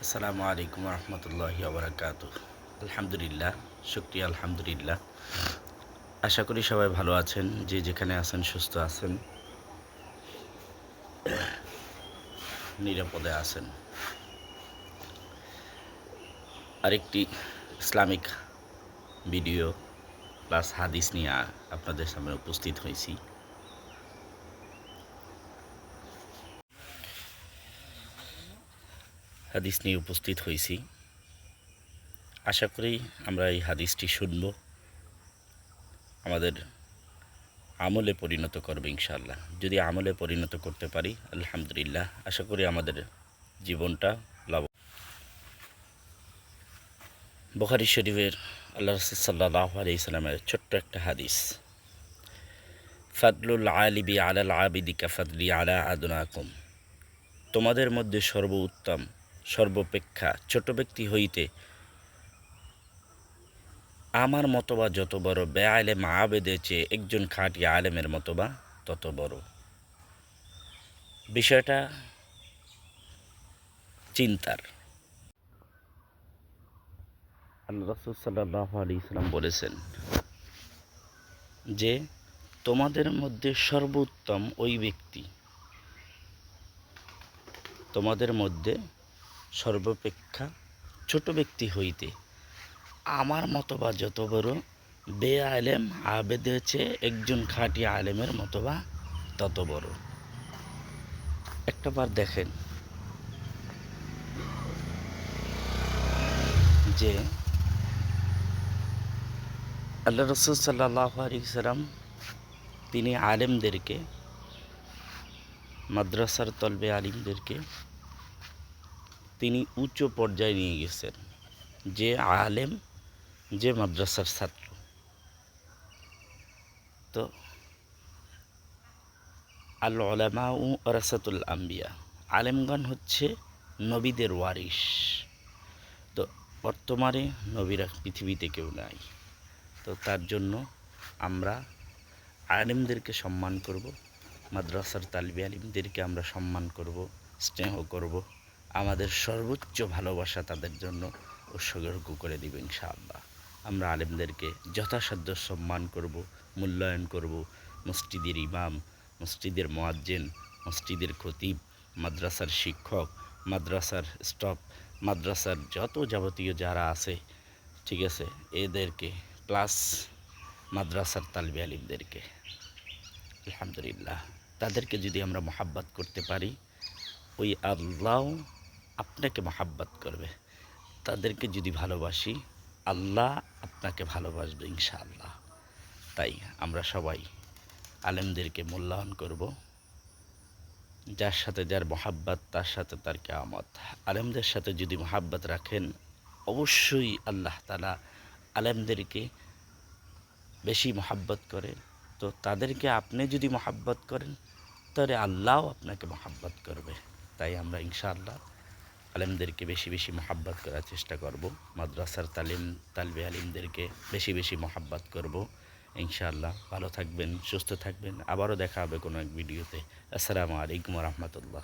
আসসালামু আলাইকুম রহমতুল্লাহি ওবরাকাতু। আলহামদুলিল্লাহ, শুকরিয়া আলহামদুলিল্লাহ। আশা করি সবাই ভালো আছেন, যে যেখানে আছেন সুস্থ আছেন, নিরাপদে আছেন। আরেকটি ইসলামিক ভিডিও প্লাস হাদিস নিয়ে আপনাদের সামনে উপস্থিত হয়েছি। হাদিস নিয়ে উপস্থিত হয়েছি। আশা করি আমরা এই হাদিসটি শুনব, আমাদের আমলে পরিণত করবে ইনশাআল্লাহ। যদি আমলে পরিণত করতে পারি আলহামদুলিল্লাহ, আশা করি আমাদের জীবনটা লাভ। বুখারী শরীফের আল্লাহ রাসূল সাল্লাল্লাহু আলাইহি সাল্লামের ছোট্ট একটা হাদিস, ফাদলুল আলিবি আলাল আবিদি কাফাদলি আলা আদনাকুম। তোমাদের মধ্যে সর্বোত্তম, সর্বাপেক্ষা ছোট ব্যক্তি হইতে আমার মতবা যত বড়, বেআলেম আবেদের চেয়ে একজন খাঁটি আলেমের মতবা তত বড়। বিষয়টা চিন্তার। আল্লাহ রাসূল সাল্লাল্লাহু আলাইহি সাল্লাম বলেছেন যে তোমাদের মধ্যে সর্বোত্তম ওই ব্যক্তি, তোমাদের মধ্যে সর্বাপেক্ষা ছোট ব্যক্তি হইতে আমার মতবা যত বড়, বেআলেম আবেদের চেয়ে একজন খাঁটি আলেমের মতবা তত বড়। একটাবার দেখেন যে আল্লাহ রাসূল সাল্লাল্লাহু আলাইহি সাল্লাম তিনি আলেমদেরকে, মাদ্রাসার তলবে আলিমদেরকে তিনি উচ্চ পর্যায়ে নিয়ে গেছেন। যে আলেম, যে মাদ্রাসার ছাত্র, তো আল উলামা ওয়ারাসাতুল আম্বিয়া, আলেমগণ হচ্ছে নবীদের ওয়ারিশ। তো বর্তমানে নবীরা পৃথিবীতে কেউ নাই, তো তার জন্য আমরা আলেমদেরকে সম্মান করব, মাদ্রাসার তালিবে আলিমদেরকে আমরা সম্মান করব, স্নেহ করব, আমাদের সর্বোচ্চ ভালোবাসা তাদের জন্য উৎসর্গ করে দিব ইনশাআল্লাহ। আমরা আলেমদেরকে যথাসাধ্য সম্মান করব, মূল্যায়ন করব। মসজিদের ইমাম, মসজিদের মুয়াজ্জিন, মসজিদের খতিব, মাদ্রাসার শিক্ষক, মাদ্রাসার স্টাফ, মাদ্রাসার যত যাবতীয় যারা আছে, ঠিক আছে, এদেরকে প্লাস মাদ্রাসার তালিবে আলিমদেরকে আলহামদুলিল্লাহ, তাদেরকে যদি আমরা মহাব্বত করতে পারি, ওই আল্লাহ আপনাকে মহাব্বত করবে। তাদেরকে যদি ভালোবাসি, আল্লাহ আপনাকে ভালোবাসবে ইনশাআল্লাহ। তাই আমরা সবাই আলেমদেরকে মূল্যায়ন করব। যার সাথে যার মহাব্বত, তার সাথে তার কিয়ামত। আলেমদের সাথে যদি মহাব্বত রাখেন, অবশ্যই আল্লাহ তাআলা আলেমদেরকে বেশি মহাব্বত করে। তো তাদেরকে আপনি যদি মহাব্বত করেন, তাহলে আল্লাহও আপনাকে মহাব্বত করবে। তাই আমরা ইনশাআল্লাহ আলেমদেরকে বেশি বেশি মহাব্বত করার চেষ্টা করব, মাদ্রাসার তালিবে আলিমদেরকে বেশি বেশি মহাব্বত করব ইনশাআল্লাহ। ভালো থাকবেন, সুস্থ থাকবেন। আবারও দেখা হবে কোনো এক ভিডিওতে। আসসালামু আলাইকুম রহমতুল্লাহ।